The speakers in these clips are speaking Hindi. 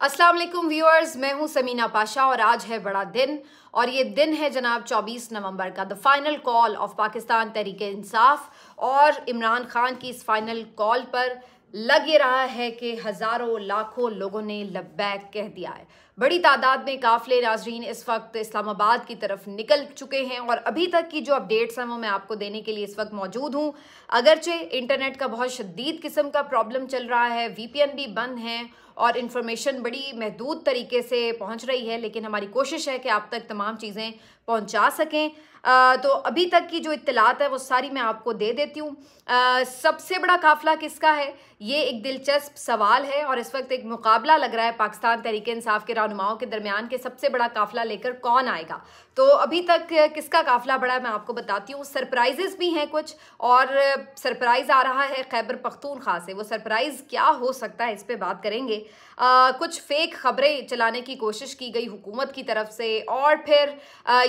अस्सलाम वालेकुम व्यूअर्स, मैं हूं समीना पाशा और आज है बड़ा दिन। और ये दिन है जनाब 24 नवंबर का, the final call of Pakistan Tehreek Insaf. और इमरान खान की इस फाइनल कॉल पर लग ये रहा है कि हज़ारों लाखों लोगों ने लब्बैक कह दिया है। बड़ी तादाद में काफिले नाजरीन इस वक्त इस्लामाबाद की तरफ निकल चुके हैं और अभी तक की जो अपडेट्स हैं वो मैं आपको देने के लिए इस वक्त मौजूद हूँ। अगरचे इंटरनेट का बहुत शदीद किस्म का प्रॉब्लम चल रहा है, VPN भी बंद हैं और इन्फॉर्मेशन बड़ी महदूद तरीके से पहुंच रही है, लेकिन हमारी कोशिश है कि आप तक तमाम चीज़ें पहुंचा सकें। तो अभी तक की जो इत्तलात है वो सारी मैं आपको दे देती हूँ। सबसे बड़ा काफिला किसका है, ये एक दिलचस्प सवाल है और इस वक्त एक मुकाबला लग रहा है पाकिस्तान तहरीक इंसाफ के रहनुमाओं के दरमियान के सबसे बड़ा काफिला लेकर कौन आएगा। तो अभी तक किसका काफिला बड़ा है मैं आपको बताती हूँ। सरप्राइजेस भी हैं कुछ, और सरप्राइज आ रहा है खैबर पख्तूनख्वा से। वो सरप्राइज क्या हो सकता है इस पे बात करेंगे। कुछ फेक खबरें चलाने की कोशिश की गई हुकूमत की तरफ से, और फिर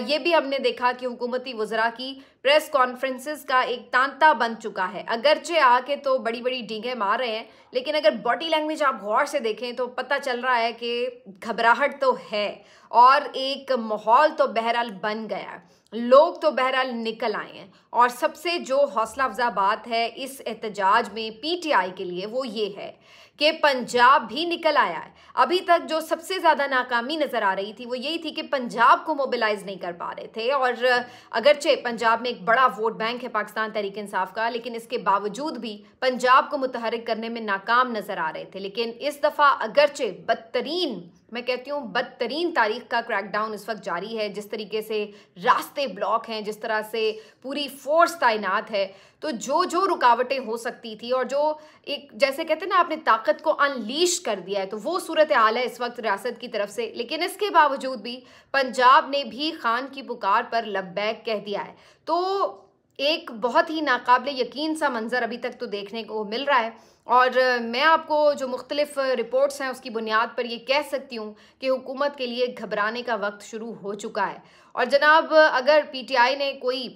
ये भी हमने देखा कि हुकूमती वज़रा की प्रेस कॉन्फ्रेंसेस का एक तांता बन चुका है। अगरचे आके तो बड़ी बड़ी डींगे मार रहे हैं, लेकिन अगर बॉडी लैंग्वेज आप गौर से देखें तो पता चल रहा है कि घबराहट तो है और एक माहौल तो बहरहाल बन गया है, लोग तो बहरहाल निकल आए हैं। और सबसे जो हौसला अफजा बात है इस एहतजाज में PTI के लिए वो ये है कि पंजाब भी निकल आया है। अभी तक जो सबसे ज़्यादा नाकामी नज़र आ रही थी वो यही थी कि पंजाब को मोबिलाइज नहीं कर पा रहे थे। और अगरचे पंजाब में एक बड़ा वोट बैंक है पाकिस्तान तहरीक इंसाफ का, लेकिन इसके बावजूद भी पंजाब को मुतहरिक करने में नाकाम नज़र आ रहे थे। लेकिन इस दफ़ा अगरचे बदतरीन, मैं कहती हूँ बदतरीन तारीख का क्रैकडाउन इस वक्त जारी है। जिस तरीके से रास्ते ब्लॉक हैं, जिस तरह से पूरी फोर्स तैनात है, तो जो जो रुकावटें हो सकती थी और जो एक जैसे कहते हैं ना आपने ताकत को अनलीश कर दिया है, तो वो सूरत हाल है इस वक्त रियासत की तरफ से। लेकिन इसके बावजूद भी पंजाब ने भी खान की पुकार पर लब्बैक कह दिया है। तो एक बहुत ही नाकाबिले यकीन सा मंजर अभी तक तो देखने को मिल रहा है। और मैं आपको जो मुख्तलिफ रिपोर्ट्स हैं उसकी बुनियाद पर ये कह सकती हूँ कि हुकूमत के लिए घबराने का वक्त शुरू हो चुका है। और जनाब अगर PTI ने कोई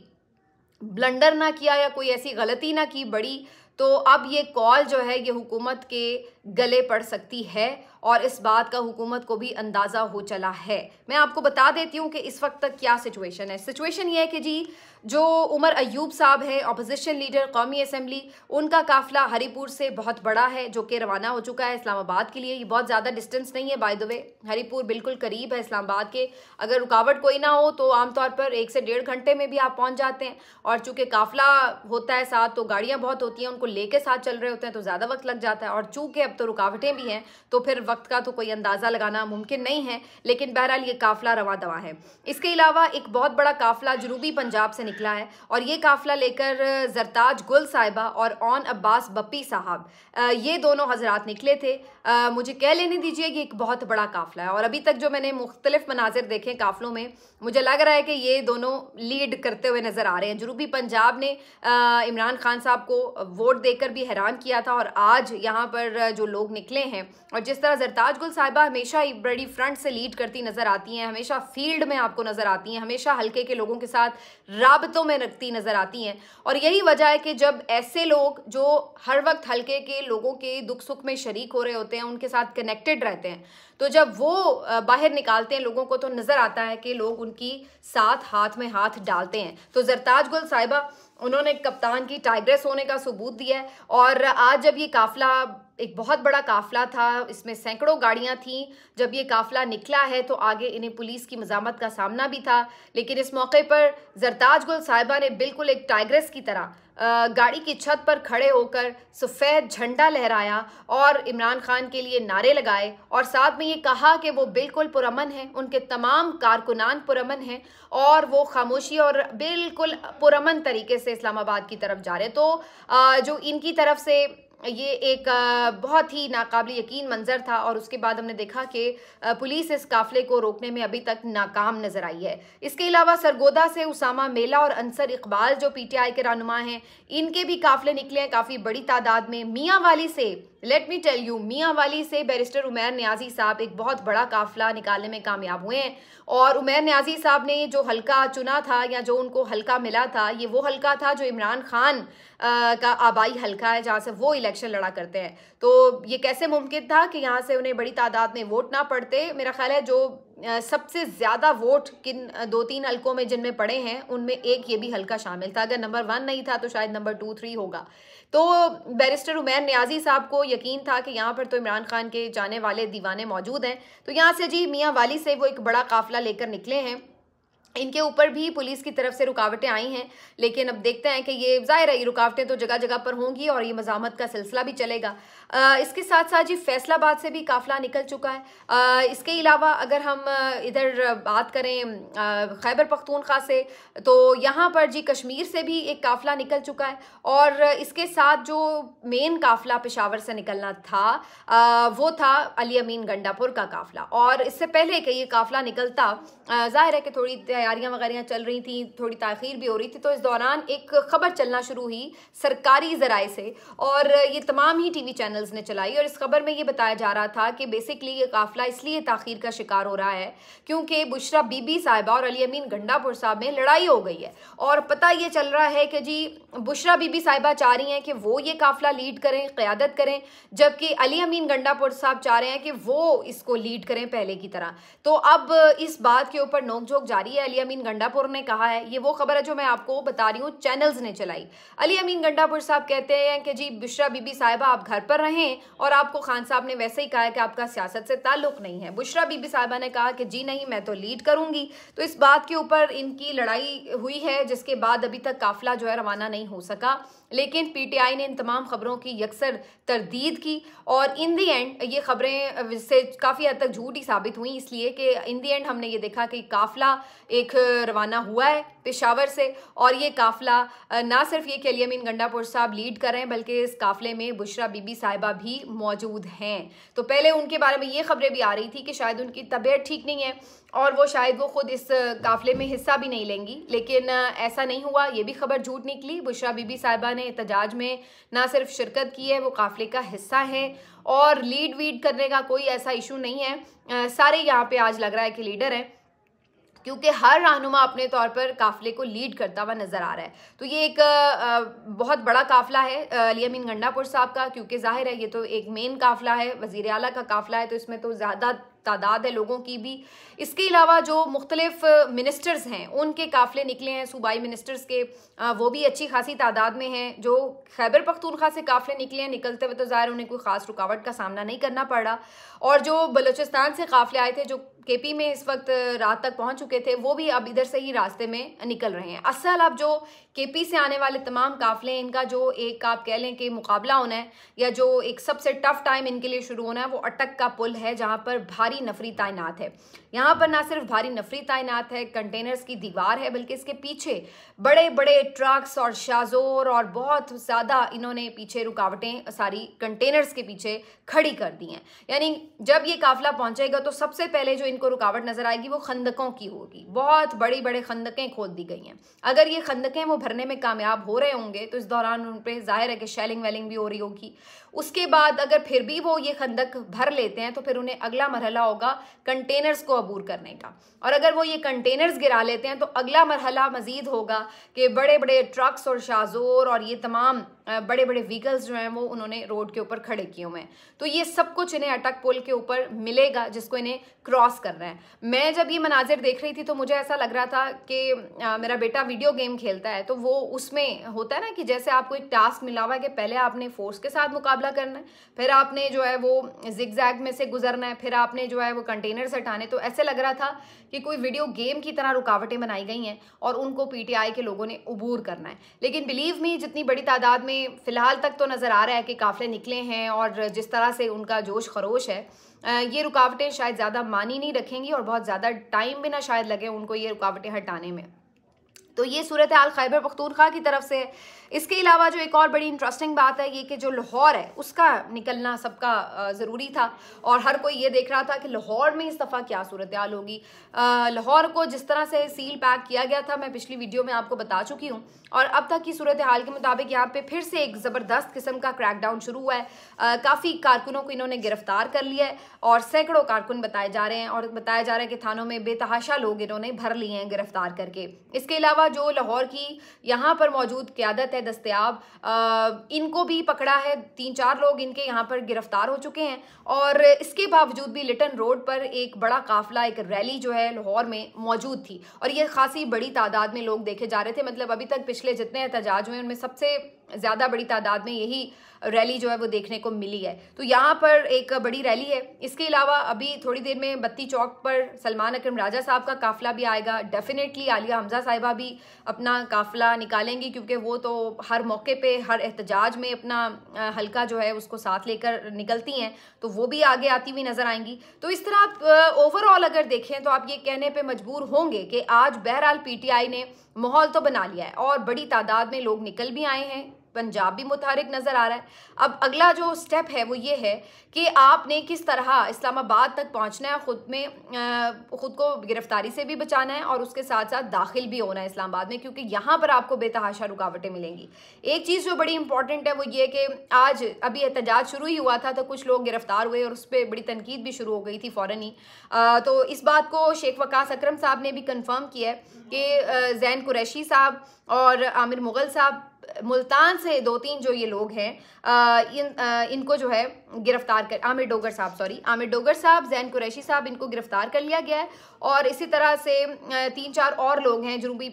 ब्लंडर ना किया या कोई ऐसी गलती ना की बड़ी, तो अब ये कॉल जो है ये हुकूमत के गले पड़ सकती है और इस बात का हुकूमत को भी अंदाज़ा हो चला है। मैं आपको बता देती हूँ कि इस वक्त तक क्या सिचुएशन है। सिचुएशन ये है कि जी जो उमर अयूब साहब है, अपोजिशन लीडर कौमी असम्बली, उनका काफिला हरीपुर से बहुत बड़ा है जो कि रवाना हो चुका है इस्लामाबाद के लिए। ये बहुत ज़्यादा डिस्टेंस नहीं है बाय द वे, हरीपुर बिल्कुल करीब है इस्लामाबाद के। अगर रुकावट कोई ना हो तो आमतौर पर 1 से 1.5 घंटे में भी आप पहुँच जाते हैं। और चूँकि काफिला होता है साथ तो गाड़ियाँ बहुत होती हैं, उनको लेके साथ चल रहे होते हैं तो ज़्यादा वक्त लग जाता है। और चूँकि अब तो रुकावटें भी हैं तो फिर वक्त का तो कोई अंदाज़ा लगाना मुमकिन नहीं है, लेकिन बहरहाल ये काफिला रवा दवा है। इसके अलावा एक बहुत बड़ा काफिला जनूबी पंजाब से निकला है और ये काफिला लेकर जरताज गुल साहिबा और ऑन अब्बास बप्पी साहब, ये दोनों हजरात निकले थे। मुझे कह लेने दीजिए कि एक बहुत बड़ा काफिला है और अभी तक जो मैंने मुख्तलिफ मनाजिर देखे काफिलों में, मुझे लग रहा है कि ये दोनों लीड करते हुए नजर आ रहे हैं। जनूबी पंजाब ने इमरान खान साहब को वोट देकर भी हैरान किया था और आज यहाँ पर जो लोग निकले हैं, और जिस तरह जरताज गुल साहिबा हमेशा ही बड़ी फ्रंट से लीड करती नजर आती हैं, हमेशा फील्ड में आपको नजर आती हैं, हमेशा हल्के के लोगों के साथ राबतों में रखती नजर आती हैं। और यही वजह है कि जब ऐसे लोग जो हर वक्त हल्के के लोगों के दुख सुख में शरीक हो रहे होते हैं, उनके साथ कनेक्टेड रहते हैं, तो जब वो बाहर निकालते हैं लोगों को तो नजर आता है कि लोग उनकी साथ हाथ में हाथ डालते हैं। तो जरताज गुल साहिबा, उन्होंने कप्तान की टाइग्रेस होने का सबूत दिया है। और आज जब ये काफिला एक बहुत बड़ा काफिला था, इसमें सैकड़ों गाड़ियां थीं, जब ये काफिला निकला है तो आगे इन्हें पुलिस की मज़ामत का सामना भी था। लेकिन इस मौके पर जरताज गुल साहिबा ने बिल्कुल एक टाइग्रेस की तरह गाड़ी की छत पर खड़े होकर सफ़ेद झंडा लहराया और इमरान खान के लिए नारे लगाए और साथ में ये कहा कि वो बिल्कुल पुरअमन है, उनके तमाम कारकुनान पुरअमन हैं और वो खामोशी और बिल्कुल पुरअमन तरीके से इस्लामाबाद की तरफ जा रहे हैं। तो जो इनकी तरफ से ये एक बहुत ही नाकाबिल यकीन मंजर था। और उसके बाद हमने देखा कि पुलिस इस काफिले को रोकने में अभी तक नाकाम नजर आई है। इसके अलावा सरगोदा से उसामा मेला और अंसर इकबाल जो PTI के रहनुमा हैं, इनके भी काफिले निकले हैं काफ़ी बड़ी तादाद में। मियाँ वाली से लेट मी टेल यू, मियाँ वाली से बैरिस्टर उमैर नियाजी साहब एक बहुत बड़ा काफिला निकालने में कामयाब हुए हैं। और उमैर नियाजी साहब ने जो हल्का चुना था या जो उनको हल्का मिला था, ये वो हल्का था जो इमरान खान का आबाई हल्का है, जहाँ से वो इलेक्शन लड़ा करते हैं। तो ये कैसे मुमकिन था कि यहाँ से उन्हें बड़ी तादाद में वोट ना पड़ते? मेरा ख्याल है जो सबसे ज़्यादा वोट किन 2-3 हल्कों में जिनमें पड़े हैं, उनमें एक ये भी हल्का शामिल था। अगर नंबर 1 नहीं था तो शायद नंबर 2-3 होगा। तो बैरिस्टर उमैर नियाजी साहब को यकीन था कि यहाँ पर तो इमरान खान के जाने वाले दीवाने मौजूद हैं। तो यहाँ से जी मियाँ वाली से वो एक बड़ा काफिला लेकर निकले हैं। इनके ऊपर भी पुलिस की तरफ से रुकावटें आई हैं, लेकिन अब देखते हैं कि ये ज़ाहिर है ये रुकावटें तो जगह जगह पर होंगी और ये मज़ामत का सिलसिला भी चलेगा। इसके साथ साथ जी फैसलाबाद से भी काफ़िला निकल चुका है। इसके अलावा अगर हम इधर बात करें खैबर पख्तूनख्वा से, तो यहाँ पर जी कश्मीर से भी एक काफ़िला निकल चुका है। और इसके साथ जो मेन काफ़िला पेशावर से निकलना था वो था अली अमीन गंडापुर का काफ़िला। और इससे पहले कि ये काफ़िला निकलता, ज़ाहिर है कि थोड़ी तैयारियां वगैरह चल रही थी, थोड़ी ताख़ीर भी हो रही थी। तो इस दौरान एक खबर चलना शुरू हुई सरकारी ज़राए से, और ये तमाम ही टीवी चैनल्स ने चलाई। और इस खबर में ये बताया जा रहा था कि बेसिकली ये काफ़िला इसलिए ताख़ीर का शिकार हो रहा है क्योंकि बुशरा बीबी साहिबा और अली अमीन गंडापुर साहब में लड़ाई हो गई है। और पता ये चल रहा है कि जी बुशरा बीबी साहिबा चाह रही हैं कि वो ये काफ़िला लीड करें, क़यादत करें, जबकि अली अमीन गंडापुर साहब चाह रहे हैं कि वो इसको लीड करें पहले की तरह। तो अब इस बात के ऊपर नोकझोंक जारी है। अली अमीन गंडापुर ने कहा है, ये वो खबर है जो मैं आपको बता रही हूँ, चैनल्स ने चलाई। अली अमीन गंडापुर साहब कहते हैं कि जी बुशरा बीबी साहिबा आप घर पर रहें, और आपको खान साहब ने वैसे ही कहा है कि आपका सियासत से ताल्लुक नहीं है। बुशरा बीबी साहिबा ने कहा कि जी नहीं, मैं तो लीड करूंगी। तो इस बात के ऊपर इनकी लड़ाई हुई है, जिसके बाद अभी तक काफिला जो है रवाना नहीं हो सका। लेकिन पीटीआई ने इन तमाम खबरों की यकसर तरदीद की, और इन दी एंड ये खबरें से काफ़ी हद तक झूठी साबित हुई, इसलिए कि इन दी एंड हमने ये देखा कि काफ़िला एक रवाना हुआ है पेशावर से। और ये काफ़िला ना सिर्फ ये कि अली अमीन गंडापुर साहब लीड कर रहे हैं, बल्कि इस काफ़िले में बुशरा बीबी साहिबा भी मौजूद हैं। तो पहले उनके बारे में ये खबरें भी आ रही थी कि शायद उनकी तबीयत ठीक नहीं है और वो शायद वो खुद इस काफ़िले में हिस्सा भी नहीं लेंगी, लेकिन ऐसा नहीं हुआ। ये भी खबर झूठ निकली। बुशरा बीबी साहिबा ने एहतजाज में ना सिर्फ शिरकत की है, वो काफ़िले का हिस्सा है, और लीड वीड करने का कोई ऐसा इशू नहीं है। सारे यहाँ पे आज लग रहा है कि लीडर हैं, क्योंकि हर रहनुमा अपने तौर पर काफ़िले को लीड करता हुआ नज़र आ रहा है। तो ये एक बहुत बड़ा काफ़िला है अली अमीन गंडापुर साहब का, क्योंकि जाहिर है ये तो एक मेन काफ़िला है, वज़ीर आला का काफ़िला है, तो इसमें तो ज़्यादा तादाद है लोगों की भी। इसके अलावा जो मुख्तलिफ मिनिस्टर्स हैं उनके काफ़िले निकले हैं, सूबाई मिनिस्टर्स के, वो भी अच्छी खासी तादाद में हैं। जो खैबर पख्तूनख्वा से काफ़िले निकले हैं, निकलते हुए तो ज़ाहिर उन्हें कोई ख़ास रुकावट का सामना नहीं करना पड़ा। और जो बलूचिस्तान से काफ़िले आए थे, जो केपी में इस वक्त रात तक पहुंच चुके थे, वो भी अब इधर से ही रास्ते में निकल रहे हैं। असल अब जो केपी से आने वाले तमाम काफ़िले, इनका जो एक आप कह लें कि मुकाबला होना है, या जो एक सबसे टफ टाइम इनके लिए शुरू होना है, वो अटक का पुल है, जहां पर भारी नफरी तैनात है। यहाँ पर ना सिर्फ भारी नफरी तैनात है, कंटेनर्स की दीवार है, बल्कि इसके पीछे बड़े बड़े ट्रक्स और शाजोर और बहुत ज़्यादा इन्होंने पीछे रुकावटें सारी कंटेनर्स के पीछे खड़ी कर दी हैं। यानी जब ये काफ़िला पहुंचेगा तो सबसे पहले जो इनको रुकावट नजर आएगी वो खंदकों की होगी। बहुत बड़ी बड़ी खंदकें खोद दी गई हैं। अगर ये खंदकें वो भरने में कामयाब हो रहे होंगे तो इस दौरान उन पर जाहिर है कि शेलिंग वेलिंग भी हो रही होगी। उसके बाद अगर फिर भी वो ये खंदक भर लेते हैं तो फिर उन्हें अगला मरहला होगा कंटेनर्स को अबूर करने का, और अगर वो ये कंटेनर्स गिरा लेते हैं तो अगला मरहला मजीद होगा कि बड़े बड़े ट्रक्स और शाजोर और ये तमाम बड़े बड़े व्हीकल्स जो हैं वो उन्होंने रोड के ऊपर खड़े किए हुए हैं। तो ये सब कुछ इन्हें अटक पुल के ऊपर मिलेगा जिसको इन्हें क्रॉस करना है। मैं जब ये मनाजिर देख रही थी तो मुझे ऐसा लग रहा था कि मेरा बेटा वीडियो गेम खेलता है, तो वो उसमें होता है ना कि जैसे आपको एक टास्क मिला हुआ है कि पहले आपने फोर्स के साथ मुकाबला करना है, फिर आपने जो है वो जिगजैग में से गुजरना है, फिर आपने जो है वो कंटेनर्स हटाने। तो ऐसे लग रहा था कि कोई वीडियो गेम की तरह रुकावटें बनाई गई हैं और उनको पीटीआई के लोगों ने अबूर करना है। लेकिन बिलीव मी, जितनी बड़ी तादाद में फ़िलहाल तक तो नज़र आ रहा है कि काफ़िले निकले हैं और जिस तरह से उनका जोश खरोश है, ये रुकावटें शायद ज़्यादा मानी नहीं रखेंगी और बहुत ज़्यादा टाइम भी ना शायद लगे उनको ये रुकावटें हटाने में। तो ये सूरत हाल खैबर पख्तूनख्वा की तरफ से इसके अलावा जो एक और बड़ी इंटरेस्टिंग बात है ये कि जो लाहौर है उसका निकलना सबका ज़रूरी था और हर कोई ये देख रहा था कि लाहौर में इस दफ़ा क्या सूरत हाल होगी। लाहौर को जिस तरह से सील पैक किया गया था मैं पिछली वीडियो में आपको बता चुकी हूँ और अब तक की सूरत हाल के मुताबिक यहाँ पे फिर से एक ज़बरदस्त किस्म का क्रैकडाउन शुरू हुआ है। काफ़ी कारकुनों को इन्होंने गिरफ्तार कर लिया है और सैकड़ों कारकुन बताए जा रहे हैं और बताया जा रहा है कि थानों में बेतहाशा लोग इन्होंने भर लिए हैं गिरफ्तार करके। इसके अलावा जो लाहौर की यहाँ पर मौजूद क़यादत है दस्तयाब, इनको भी पकड़ा है। 3-4 लोग इनके यहाँ पर गिरफ्तार हो चुके हैं और इसके बावजूद भी लिटन रोड पर एक बड़ा काफिला, एक रैली जो है लाहौर में मौजूद थी और ये खासी बड़ी तादाद में लोग देखे जा रहे थे। मतलब अभी तक पिछले जितने एहतजाज हुए उनमें सबसे ज़्यादा बड़ी तादाद में यही रैली जो है वो देखने को मिली है। तो यहाँ पर एक बड़ी रैली है। इसके अलावा अभी थोड़ी देर में बत्ती चौक पर सलमान अकरम राजा साहब का काफिला भी आएगा। डेफिनेटली आलिया हमजा साहिबा भी अपना काफिला निकालेंगी क्योंकि वो तो हर मौके पे हर एहतजाज में अपना हल्का जो है उसको साथ लेकर निकलती हैं, तो वो भी आगे आती हुई नजर आएंगी। तो इस तरह आप ओवरऑल अगर देखें तो आप ये कहने पर मजबूर होंगे कि आज बहरहाल PTI ने माहौल तो बना लिया है और बड़ी तादाद में लोग निकल भी आए हैं। पंजाब भी मुतहरिक नज़र आ रहा है। अब अगला जो स्टेप है वो ये है कि आपने किस तरह इस्लामाबाद तक पहुंचना है, खुद को गिरफ्तारी से भी बचाना है और उसके साथ साथ दाखिल भी होना है इस्लामाबाद में, क्योंकि यहाँ पर आपको बेतहाशा रुकावटें मिलेंगी। एक चीज़ जो बड़ी इंपॉर्टेंट है वो ये कि आज अभी एहतजाज शुरू ही हुआ था तो कुछ लोग गिरफ्तार हुए और उस पर बड़ी तनकीद भी शुरू हो गई थी फ़ौरन ही। तो इस बात को शेख वकास अकरम साहब ने भी कन्फर्म किया है कि ज़ैन कुरैशी साहब और आमिर मुग़ल साहब, मुल्तान से 2-3 जो ये लोग हैं इनको जो है गिरफ्तार कर, आमिर डोगर साहब, ज़ैन कुरैशी साहब, इनको गिरफ्तार कर लिया गया है और इसी तरह से 3-4 और लोग हैं जनूबी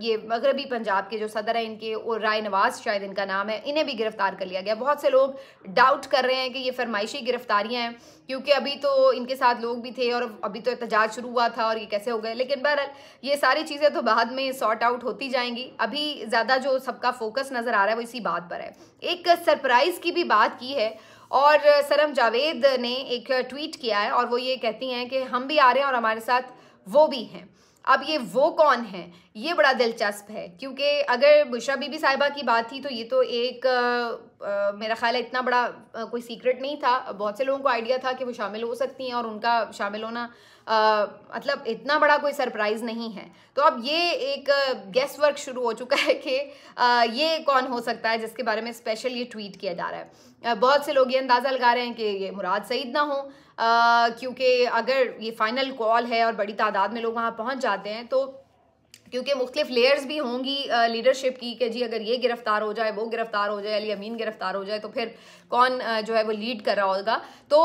ये मगरबी पंजाब के जो सदर हैं इनके, और राय नवाज शायद इनका नाम है, इन्हें भी गिरफ्तार कर लिया गया। बहुत से लोग डाउट कर रहे हैं कि ये फरमाइशी गिरफ्तारियाँ हैं क्योंकि अभी तो इनके साथ लोग भी थे और अभी तो एहतजाज शुरू हुआ था और ये कैसे हो गए। लेकिन बहरहाल ये सारी चीज़ें तो बाद में सॉर्ट आउट होती जाएंगी। अभी ज़्यादा जो सबका फोकस नज़र आ रहा है वो इसी बात पर है। एक सरप्राइज़ की भी बात की है और सरम जावेद ने एक ट्वीट किया है और वो ये कहती हैं कि हम भी आ रहे हैं और हमारे साथ वो भी हैं। अब ये वो कौन है ये बड़ा दिलचस्प है, क्योंकि अगर बुशरा बीबी साहिबा की बात थी तो ये तो एक मेरा ख्याल है इतना बड़ा कोई सीक्रेट नहीं था। बहुत से लोगों को आइडिया था कि वो शामिल हो सकती हैं और उनका शामिल होना मतलब इतना बड़ा कोई सरप्राइज़ नहीं है। तो अब ये एक गेस वर्क शुरू हो चुका है कि ये कौन हो सकता है जिसके बारे में स्पेशल ये ट्वीट किया जा रहा है। बहुत से लोग ये अंदाज़ा लगा रहे हैं कि ये मुराद सईद ना हो, क्योंकि अगर ये फाइनल कॉल है और बड़ी तादाद में लोग वहाँ पहुँच जाते हैं तो क्योंकि मुख्तलिफ लेयर्स भी होंगी लीडरशिप की कि जी अगर ये गिरफ्तार हो जाए, वो गिरफ्तार हो जाए, अली अमीन गिरफ्तार हो जाए तो फिर कौन जो है वो लीड कर रहा होगा। तो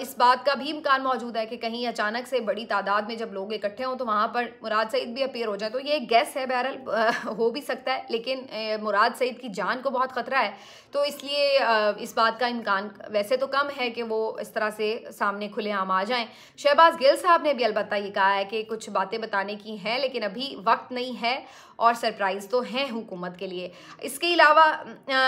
इस बात का भी इम्कान मौजूद है कि कहीं अचानक से बड़ी तादाद में जब लोग इकट्ठे हों तो वहाँ पर मुराद सईद भी अपीयर हो जाए। तो ये एक गैस है, बहरहाल हो भी सकता है, लेकिन मुराद सईद की जान को बहुत ख़तरा है तो इसलिए इस बात का इम्कान वैसे तो कम है कि वो इस तरह से सामने खुलेआम आ जाएँ। शहबाज गिल साहब ने भी अलबत्ता ये कहा है कि कुछ बातें बताने की हैं लेकिन अभी वक्त नहीं है और सरप्राइज़ तो हैं हुकूमत के लिए। इसके अलावा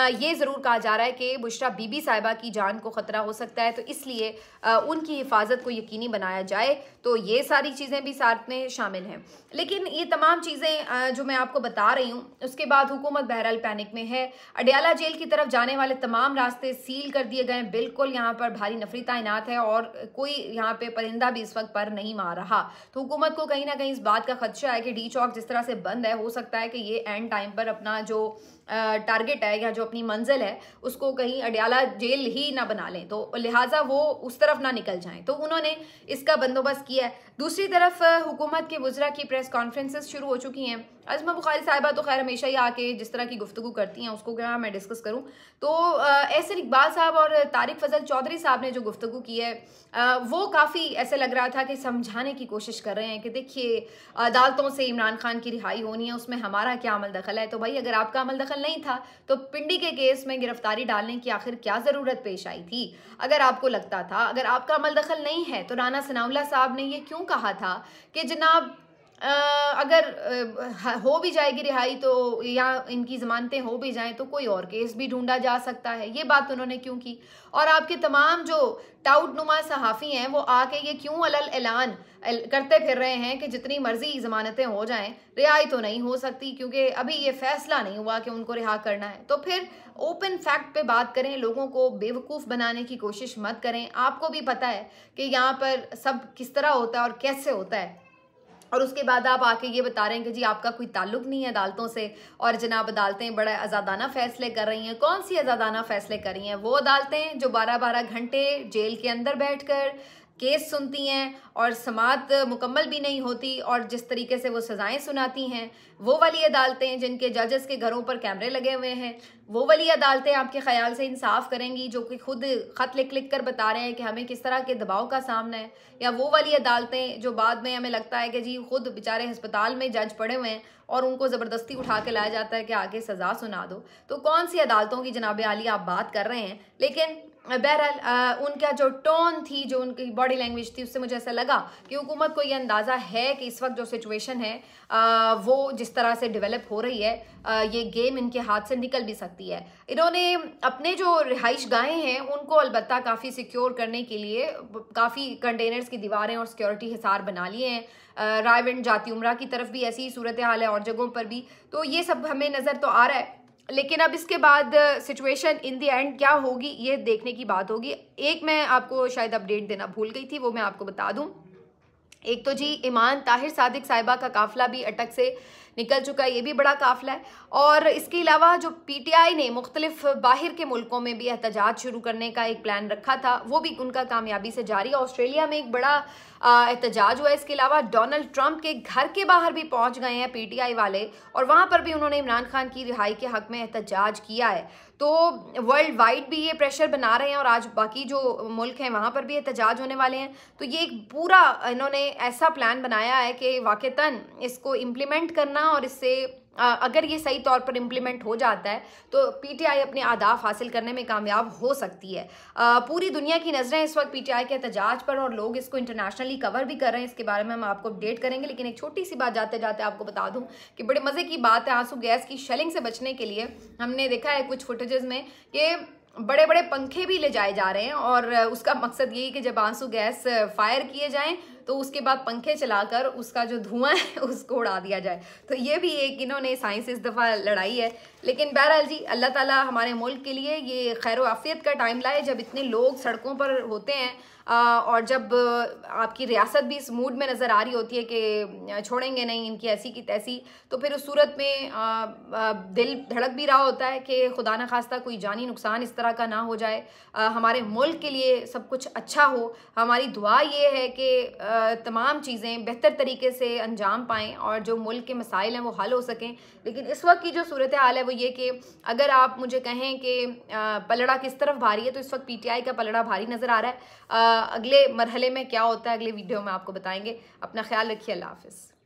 ये ज़रूर कहा जा रहा है कि बुशरा बीबी साहिबा की जान को ख़तरा हो सकता है तो इसलिए उनकी हिफाजत को यकीनी बनाया जाए। तो ये सारी चीज़ें भी साथ में शामिल हैं। लेकिन ये तमाम चीज़ें जो मैं आपको बता रही हूँ उसके बाद हुकूमत बहरहाल पैनिक में है। अडयाला जेल की तरफ जाने वाले तमाम रास्ते सील कर दिए गए हैं। बिल्कुल यहाँ पर भारी नफरी तैनात है और कोई यहाँ पे परिंदा भी इस वक्त पर नहीं मार रहा। तो हुकूमत को कहीं ना कहीं इस बात का खदशा है कि डी चौक जिस तरह से बंद है, हो सकता है कि ये एंड टाइम पर अपना जो टारगेट है या जो अपनी मंजिल है उसको कहीं अडयाला जेल ही ना बना लें, तो लिहाजा वो उस तरफ ना निकल जाएं। तो उन्होंने इसका बंदोबस्त किया है। दूसरी तरफ हुकूमत के वज़रा की प्रेस कॉन्फ्रेंसेस शुरू हो चुकी हैं। अज़मा बुखारी साहिबा तो खैर हमेशा ही आके जिस तरह की गुफ्तगू करती हैं उसको क्या मैं डिस्कस करूं, तो एहसन इकबाल साहब और तारिक फजल चौधरी साहब ने जो गुफ्तगू की है वो काफ़ी ऐसे लग रहा था कि समझाने की कोशिश कर रहे हैं कि देखिए अदालतों से इमरान खान की रिहाई होनी है, उसमें हमारा क्या अमल दखल है। तो भाई अगर आपका अमल दखल नहीं था तो पिंडी के केस में गिरफ्तारी डालने की आखिर क्या ज़रूरत पेश आई थी। अगर आपको लगता था अगर आपका अमल दखल नहीं है तो राना सनाउल्लाह साहब ने ये क्यों कहा था कि जनाब अगर हो भी जाएगी रिहाई तो या इनकी ज़मानतें हो भी जाएं तो कोई और केस भी ढूंढा जा सकता है। ये बात उन्होंने क्यों की? और आपके तमाम जो टाउट नुमा सहाफ़ी हैं वो आके ये क्यों अलल ऐलान करते फिर रहे हैं कि जितनी मर्जी ज़मानतें हो जाएं रिहाई तो नहीं हो सकती, क्योंकि अभी ये फैसला नहीं हुआ कि उनको रिहा करना है। तो फिर ओपन फैक्ट पे बात करें, लोगों को बेवकूफ़ बनाने की कोशिश मत करें। आपको भी पता है कि यहाँ पर सब किस तरह होता है और कैसे होता है, और उसके बाद आप आके ये बता रहे हैं कि जी आपका कोई ताल्लुक नहीं है अदालतों से और जनाब अदालतें बड़ा आज़ादाना फ़ैसले कर रही हैं। कौन सी आज़ादाना फ़ैसले कर रही हैं? वो अदालतें जो 12-12 घंटे जेल के अंदर बैठकर केस सुनती हैं और समाअत मुकम्मल भी नहीं होती और जिस तरीके से वो सज़ाएं सुनाती हैं, वो वाली अदालतें जिनके जजेस के घरों पर कैमरे लगे हुए हैं, वो वाली अदालतें आपके ख्याल से इंसाफ करेंगी जो कि खुद ख़त लिख कर बता रहे हैं कि हमें किस तरह के दबाव का सामना है? या वो वाली अदालतें जो बाद में हमें लगता है कि जी खुद बेचारे अस्पताल में जज पड़े हुए हैं और उनको ज़बरदस्ती उठा के लाया जाता है कि आगे सज़ा सुना दो? तो कौन सी अदालतों की जनाब आली आप बात कर रहे हैं? लेकिन बहरहाल उनका जो टोन थी, जो उनकी बॉडी लैंग्वेज थी, उससे मुझे ऐसा लगा कि हुकूमत को ये अंदाज़ा है कि इस वक्त जो सिचुएशन है वो जिस तरह से डेवलप हो रही है, ये गेम इनके हाथ से निकल भी सकती है। इन्होंने अपने जो रिहाइश गाहें हैं उनको अलबत्ता काफ़ी सिक्योर करने के लिए काफ़ी कंटेनर्स की दीवारें और सिक्योरिटी हिसार बना लिए हैं। रायविंड जाती उमरा की तरफ भी ऐसी सूरत हाल है और जगहों पर भी, तो ये सब हमें नज़र तो आ रहा है। लेकिन अब इसके बाद सिचुएशन इन द एंड क्या होगी ये देखने की बात होगी। एक मैं आपको शायद अपडेट देना भूल गई थी, वो मैं आपको बता दूं। एक तो जी ईमान ताहिर सादिक साहिबा का काफ़िला भी अटक से निकल चुका है, ये भी बड़ा काफ़िला है। और इसके अलावा जो PTI ने मुख्तलिफ बाहर के मुल्कों में भी एहतजाज शुरू करने का एक प्लान रखा था, वो भी उनका कामयाबी से जारी है। ऑस्ट्रेलिया में एक बड़ा एहतजाज हुआ है। इसके अलावा डोनाल्ड ट्रंप के घर के बाहर भी पहुंच गए हैं PTI वाले और वहाँ पर भी उन्होंने इमरान खान की रिहाई के हक़ में एहतजाज किया है। तो वर्ल्ड वाइड भी ये प्रेशर बना रहे हैं और आज बाकी जो मुल्क हैं वहाँ पर भी एहतजाज होने वाले हैं। तो ये एक पूरा इन्होंने ऐसा प्लान बनाया है कि वाक़तन इसको इम्प्लीमेंट करना और इससे अगर ये सही तौर पर इम्प्लीमेंट हो जाता है तो PTI अपने अहदाफ हासिल करने में कामयाब हो सकती है। पूरी दुनिया की नज़रें इस वक्त PTI के एहतजाज पर और लोग इसको इंटरनेशनली कवर भी कर रहे हैं। इसके बारे में हम आपको अपडेट करेंगे, लेकिन एक छोटी सी बात जाते जाते आपको बता दूं कि बड़े मज़े की बात है, आंसू गैस की शेलिंग से बचने के लिए हमने देखा है कुछ फुटेजेस में कि बड़े बड़े पंखे भी ले जाए जा रहे हैं और उसका मकसद यही कि जब आंसू गैस फायर किए जाएं तो उसके बाद पंखे चलाकर उसका जो धुआं है उसको उड़ा दिया जाए। तो ये भी एक इन्होंने साइंस इस दफ़ा लड़ाई है। लेकिन बहरहाल जी अल्लाह ताला हमारे मुल्क के लिए ये खैर व आफियत का टाइम लाए जब इतने लोग सड़कों पर होते हैं और जब आपकी रियासत भी इस मूड में नज़र आ रही होती है कि छोड़ेंगे नहीं इनकी ऐसी की तैसी, तो फिर उस सूरत में दिल धड़क भी रहा होता है कि खुदा न खास्ता कोई जानी नुकसान इस तरह का ना हो जाए, हमारे मुल्क के लिए सब कुछ अच्छा हो। हमारी दुआ ये है कि तमाम चीज़ें बेहतर तरीके से अंजाम पाएँ और जो मुल्क के मसाइल हैं वो हल हो सकें। लेकिन इस वक्त की जो सूरत हाल है वो ये कि अगर आप मुझे कहें कि पलड़ा किस तरफ भारी है तो इस वक्त PTI का पलड़ा भारी नज़र आ रहा है। अगले मरहले में क्या होता है अगले वीडियो में आपको बताएंगे। अपना ख्याल रखिए, अल्लाह हाफ़िज़।